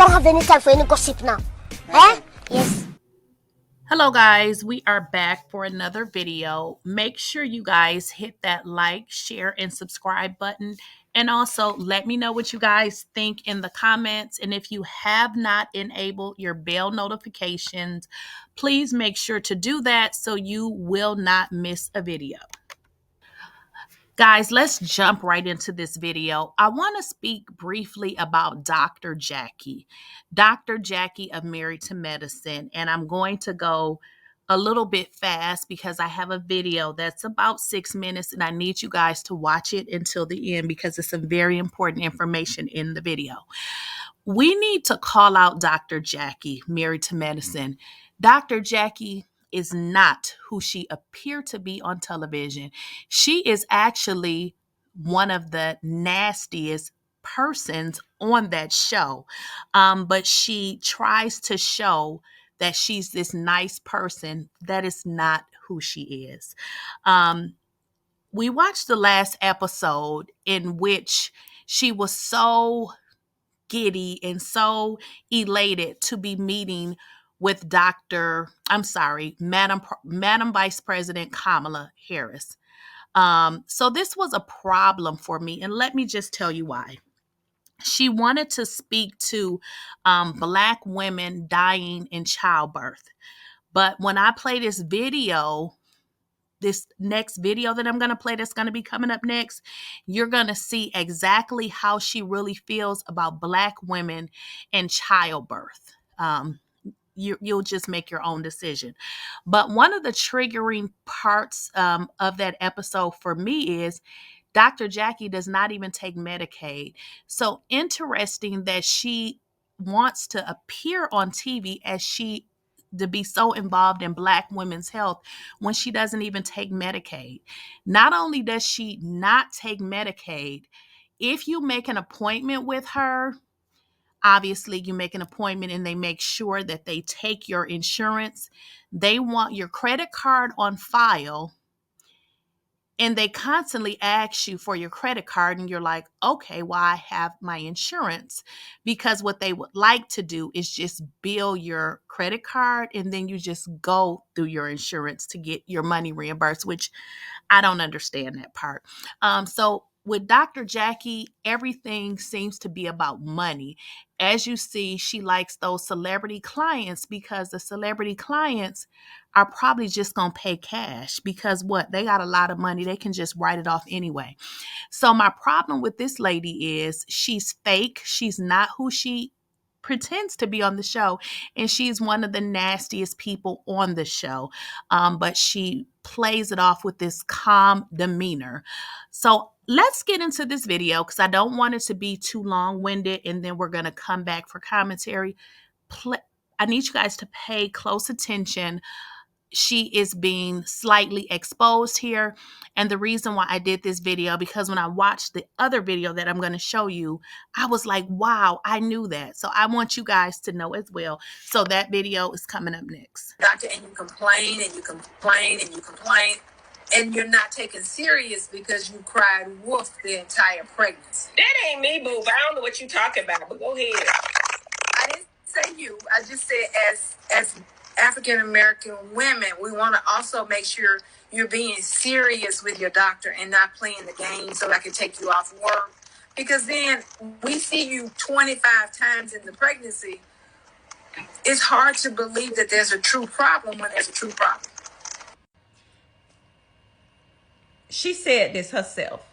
don't have any time for any gossip now. Eh? Yes. Hello guys, we are back for another video. Make sure you guys hit that like, share, and subscribe button. And also let me know what you guys think in the comments. And if you have not enabled your bell notifications, please make sure to do that so you will not miss a video. Guys, let's jump right into this video. I want to speak briefly about Dr. Jackie. Dr. Jackie of Married to Medicine. And I'm going to go a little bit fast because I have a video that's about 6 minutes and I need you guys to watch it until the end because it's some very important information in the video. We need to call out Dr. Jackie, Married to Medicine. Dr. Jackie is not who she appeared to be on television. She is actually one of the nastiest persons on that show. But she tries to show that she's this nice person. That is not who she is. We watched the last episode in which she was so giddy and so elated to be meeting with Madam Vice President Kamala Harris. So this was a problem for me, and let me just tell you why. She wanted to speak to Black women dying in childbirth. But when I play this next video that I'm going to play that's going to be coming up next, you're going to see exactly how she really feels about Black women and childbirth. You'll just make your own decision. But one of the triggering parts of that episode for me is Dr. Jackie does not even take Medicaid. So interesting that she wants to appear on TV to be so involved in Black women's health when she doesn't even take Medicaid. Not only does she not take Medicaid, if you make an appointment with her, obviously you make an appointment and they make sure that they take your insurance. They want your credit card on file and they constantly ask you for your credit card and you're like, okay, well, I have my insurance, because what they would like to do is just bill your credit card and then you just go through your insurance to get your money reimbursed, which I don't understand that part. So with Dr. Jackie, everything seems to be about money. As you see, she likes those celebrity clients because the celebrity clients are probably just going to pay cash because what? They got a lot of money. They can just write it off anyway. So my problem with this lady is she's fake. She's not who she pretends to be on the show, and she's one of the nastiest people on the show, but she plays it off with this calm demeanor. So let's get into this video because I don't want it to be too long-winded, and then we're going to come back for commentary. I need you guys to pay close attention. She is being slightly exposed here. And the reason why I did this video, because when I watched the other video that I'm going to show you, I was like, wow, I knew that. So I want you guys to know as well. So that video is coming up next. Doctor, and you complain and you complain and you complain, and you're not taken serious because you cried wolf the entire pregnancy. That ain't me, boo. I don't know what you talking about, but go ahead. I didn't say you. I just said as African-American women, we want to also make sure you're being serious with your doctor and not playing the game so I can take you off work. Because then we see you 25 times in the pregnancy. It's hard to believe that there's a true problem when there's a true problem. She said this herself,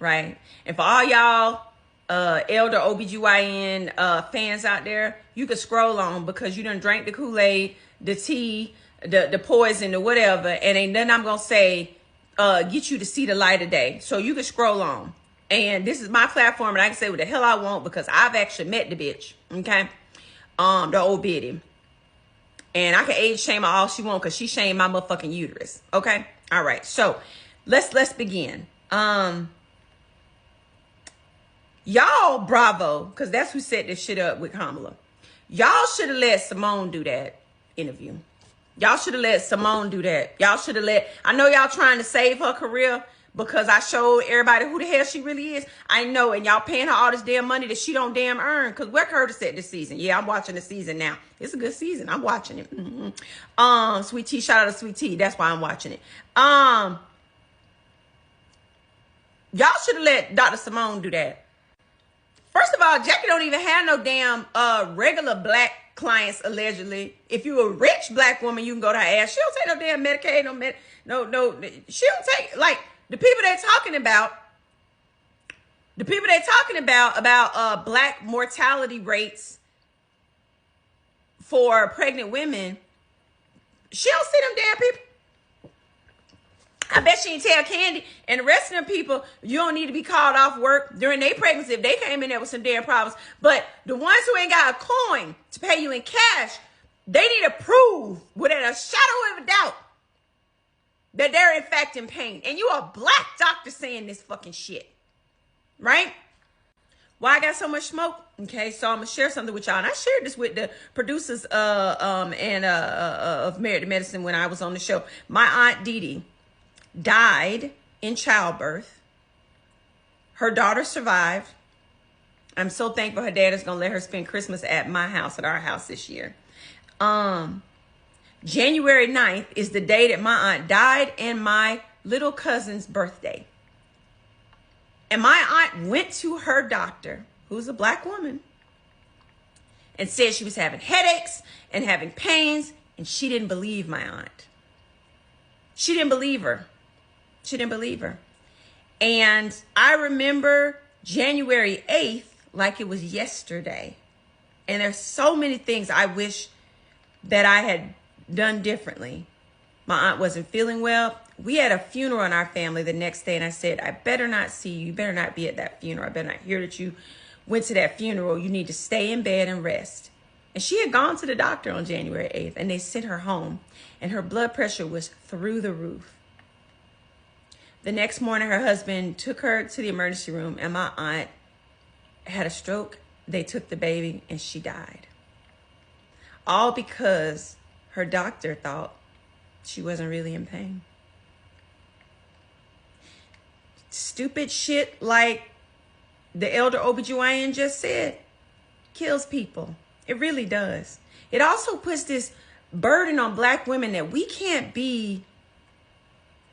right? And for all y'all elder OBGYN fans out there, you can scroll on because you done drank the Kool-Aid, the tea, the poison, or whatever, and ain't nothing I'm gonna say get you to see the light of day. So you can scroll on. And this is my platform and I can say what the hell I want because I've actually met the bitch, okay? The old biddy. And I can age shame her all she want because she shamed my motherfucking uterus, okay? All right, so let's begin. Y'all, bravo, because that's who set this shit up with Kamala. Y'all should have let Simone do that interview. Y'all should have let Simone do that. Y'all should have I know y'all trying to save her career, because I showed everybody who the hell she really is. I know, and y'all paying her all this damn money that she don't damn earn. Because where Curtis at this season? Yeah, I'm watching the season now. It's a good season. I'm watching it. Sweet Tea, shout out to Sweet Tea. That's why I'm watching it. Y'all should have let Dr. Simone do that. First of all, Jackie don't even have no damn regular black clients, allegedly. If you a rich black woman, you can go to her ass. She don't take no damn Medicaid, no. She don't take, like, the people they're talking about black mortality rates for pregnant women. She don't see them damn people. I bet she didn't tell Candy and the rest of them people, you don't need to be called off work during their pregnancy if they came in there with some damn problems. But the ones who ain't got a coin to pay you in cash, they need to prove without a shadow of a doubt that they're in fact in pain. And you a black doctor saying this fucking shit, right? Why I got so much smoke? Okay, so I'm gonna share something with y'all, and I shared this with the producers of Married to Medicine when I was on the show. My aunt Dee Dee died in childbirth. Her daughter survived. I'm so thankful her dad is gonna let her spend Christmas at my house, at our house this year. January 9th is the day that my aunt died and my little cousin's birthday. And my aunt went to her doctor, who's a black woman, and said she was having headaches and having pains, and she didn't believe my aunt. She didn't believe her. She didn't believe her. And I remember January 8th like it was yesterday. And there's so many things I wish that I had done differently. My aunt wasn't feeling well. We had a funeral in our family the next day, and I said, I better not see you. You better not be at that funeral. I better not hear that you went to that funeral. You need to stay in bed and rest. And she had gone to the doctor on January 8th, and they sent her home, and her blood pressure was through the roof. The next morning, her husband took her to the emergency room, and my aunt had a stroke. They took the baby, and she died. All because her doctor thought she wasn't really in pain. Stupid shit like the elder OBGYN just said kills people. It really does. It also puts this burden on black women that we can't be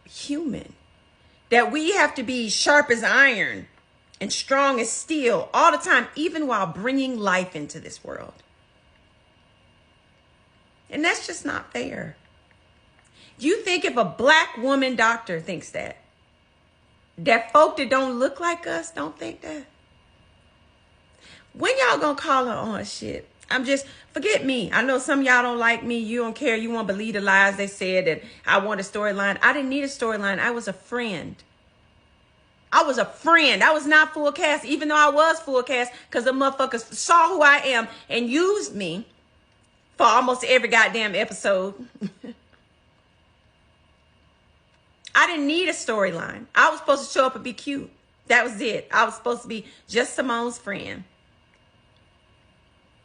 human. That we have to be sharp as iron and strong as steel all the time, even while bringing life into this world. And that's just not fair. You think if a black woman doctor thinks that folk that don't look like us don't think that? When y'all gonna call her on shit? Forget me. I know some of y'all don't like me. You don't care. You won't believe the lies they said that I want a storyline. I didn't need a storyline. I was a friend. I was not full cast, even though I was full cast, because the motherfuckers saw who I am and used me for almost every goddamn episode. I didn't need a storyline. I was supposed to show up and be cute. That was it. I was supposed to be just Simone's friend.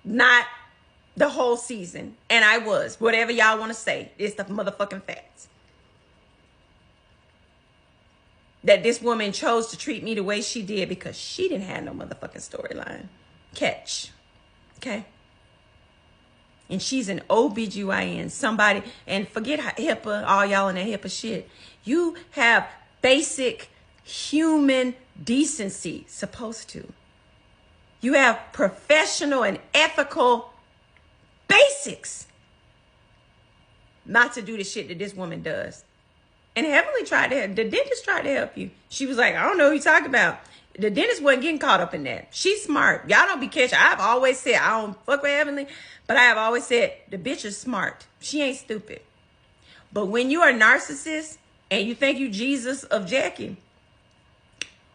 Not the whole season. And I was. Whatever y'all want to say. It's the motherfucking facts. That this woman chose to treat me the way she did because she didn't have no motherfucking storyline. Catch. Okay? And she's an OBGYN. Somebody, and forget HIPAA, all y'all in that HIPAA shit. You have basic human decency, supposed to. You have professional and ethical basics not to do the shit that this woman does. And Heavenly the dentist tried to help you. She was like, I don't know who you're talking about. The dentist wasn't getting caught up in that. She's smart. Y'all don't be catching. I've always said, I don't fuck with Heavenly, but I have always said, the bitch is smart. She ain't stupid. But when you are a narcissist and you think you Jesus of Jackie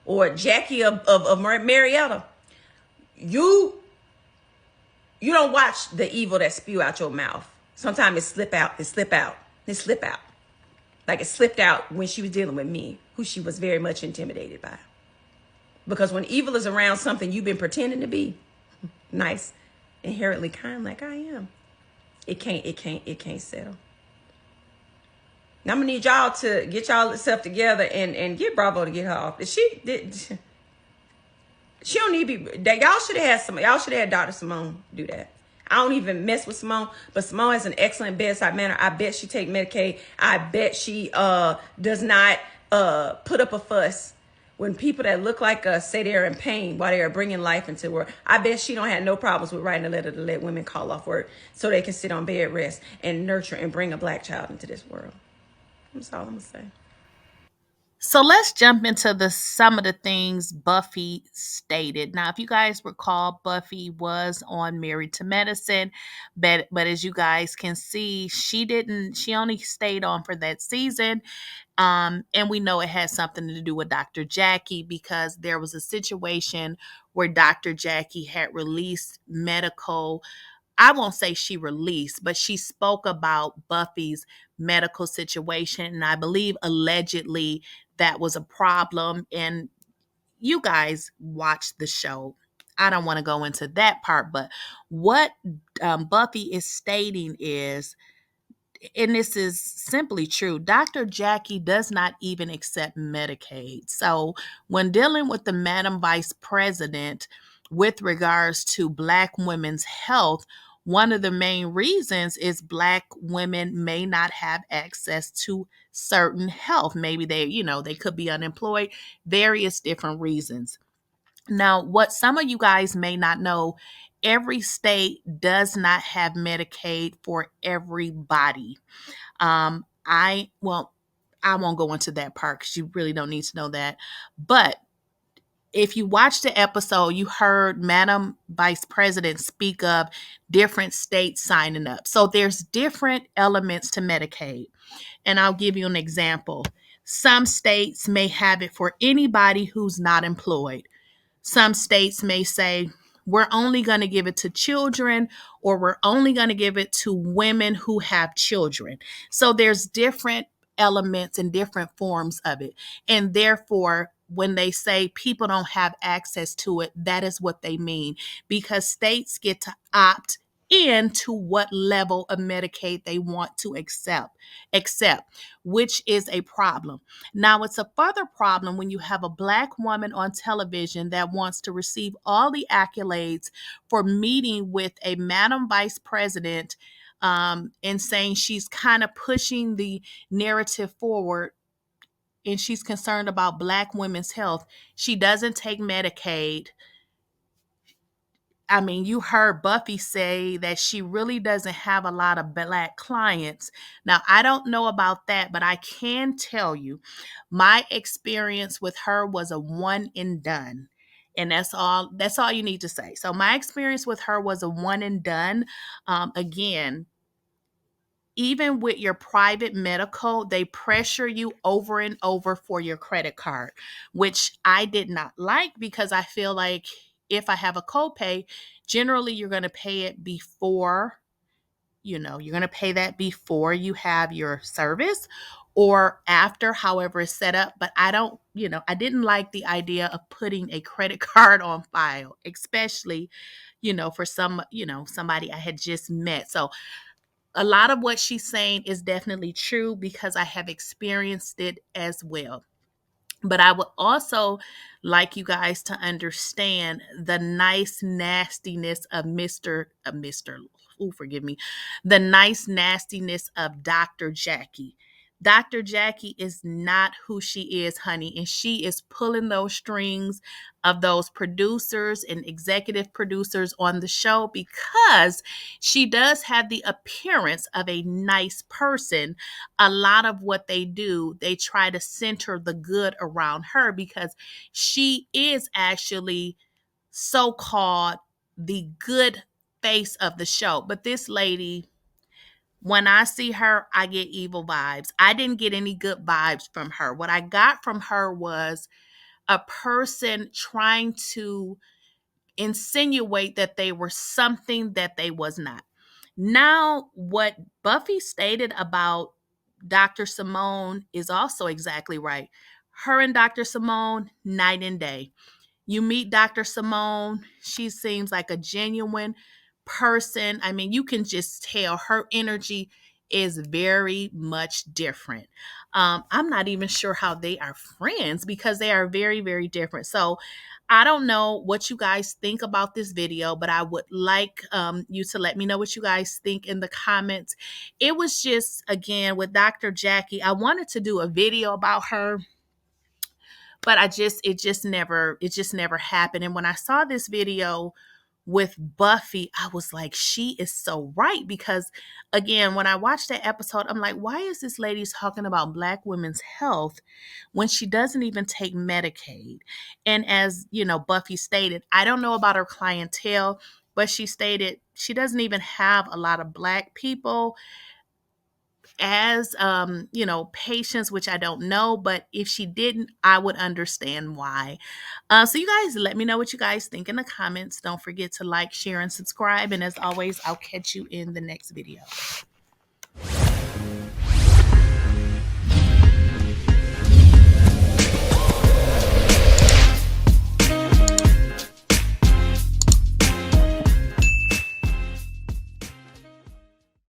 or Jackie of Marietta, you don't watch the evil that spew out your mouth. Sometimes it slip out. Like it slipped out when she was dealing with me, who she was very much intimidated by. Because when evil is around something you've been pretending to be nice, inherently kind like I am, it can't settle. I'm gonna need y'all to get y'all stuff together and get Bravo to get her off. She don't need to be that. Y'all should have had Dr. Simone do that. I don't even mess with Simone, but Simone has an excellent bedside manner. I bet she take Medicaid. I bet she does not put up a fuss when people that look like us say they're in pain while they are bringing life into the world. I bet she don't have no problems with writing a letter to let women call off work so they can sit on bed rest and nurture and bring a black child into this world. That's all I'm gonna say. So let's jump into some of the things Buffy stated. Now, if you guys recall, Buffy was on Married to Medicine, but as you guys can see, she only stayed on for that season. And we know it had something to do with Dr. Jackie, because there was a situation where Dr. Jackie had released medical, I won't say she released, but she spoke about Buffy's medical situation. And I believe allegedly that was a problem. And you guys watched the show. I don't want to go into that part, but what Buffy is stating is, and this is simply true, Dr. Jackie does not even accept Medicaid. So when dealing with the Madam Vice President with regards to Black women's health, one of the main reasons is Black women may not have access to certain health. Maybe they could be unemployed, various different reasons. Now, what some of you guys may not know, every state does not have Medicaid for everybody. I won't go into that part because you really don't need to know that. But if you watched the episode, you heard Madam Vice President speak of different states signing up. So there's different elements to Medicaid. And I'll give you an example. Some states may have it for anybody who's not employed. Some states may say, we're only going to give it to children, or we're only going to give it to women who have children. So there's different elements and different forms of it. And therefore, when they say people don't have access to it, that is what they mean, because states get to opt into what level of Medicaid they want to accept, which is a problem. Now, it's a further problem when you have a Black woman on television that wants to receive all the accolades for meeting with a Madam Vice President, and saying she's kind of pushing the narrative forward and she's concerned about Black women's health. She doesn't take Medicaid. I mean, you heard Buffy say that she really doesn't have a lot of Black clients. Now, I don't know about that, but I can tell you my experience with her was a one and done. And that's all you need to say. So my experience with her was a one and done. Again, even with your private medical, they pressure you over and over for your credit card, which I did not like, because I feel like if I have a copay, generally you're going to pay it before, you're going to pay that before you have your service or after, however it's set up. But I didn't like the idea of putting a credit card on file, especially, for somebody I had just met. So a lot of what she's saying is definitely true because I have experienced it as well. But I would also like you guys to understand the nice nastiness of forgive me, the nice nastiness of Dr. Jackie. Dr. Jackie is not who she is, honey, and she is pulling those strings of those producers and executive producers on the show because she does have the appearance of a nice person. A lot of what they do, they try to center the good around her because she is actually so-called the good face of the show. But this lady, when I see her, I get evil vibes. I didn't get any good vibes from her. What I got from her was a person trying to insinuate that they were something that they was not. Now, what Buffy stated about Dr. Simone is also exactly right. Her and Dr. Simone, night and day. You meet Dr. Simone, she seems like a genuine person. I mean, you can just tell her energy is very much different. I'm not even sure how they are friends because they are very, very different. So I don't know what you guys think about this video, but I would like you to let me know what you guys think in the comments. It was just, again, with Dr. Jackie, I wanted to do a video about her, but it just never happened. And when I saw this video with Buffy, I was like, she is so right. Because again, when I watched that episode, I'm like, why is this lady talking about Black women's health when she doesn't even take Medicaid? And as you know, Buffy stated, I don't know about her clientele, but she stated she doesn't even have a lot of Black people as patients, which I don't know, but if she didn't, I would understand why. So you guys let me know what you guys think in the comments. Don't forget to like, share, and subscribe, and as always, I'll catch you in the next video.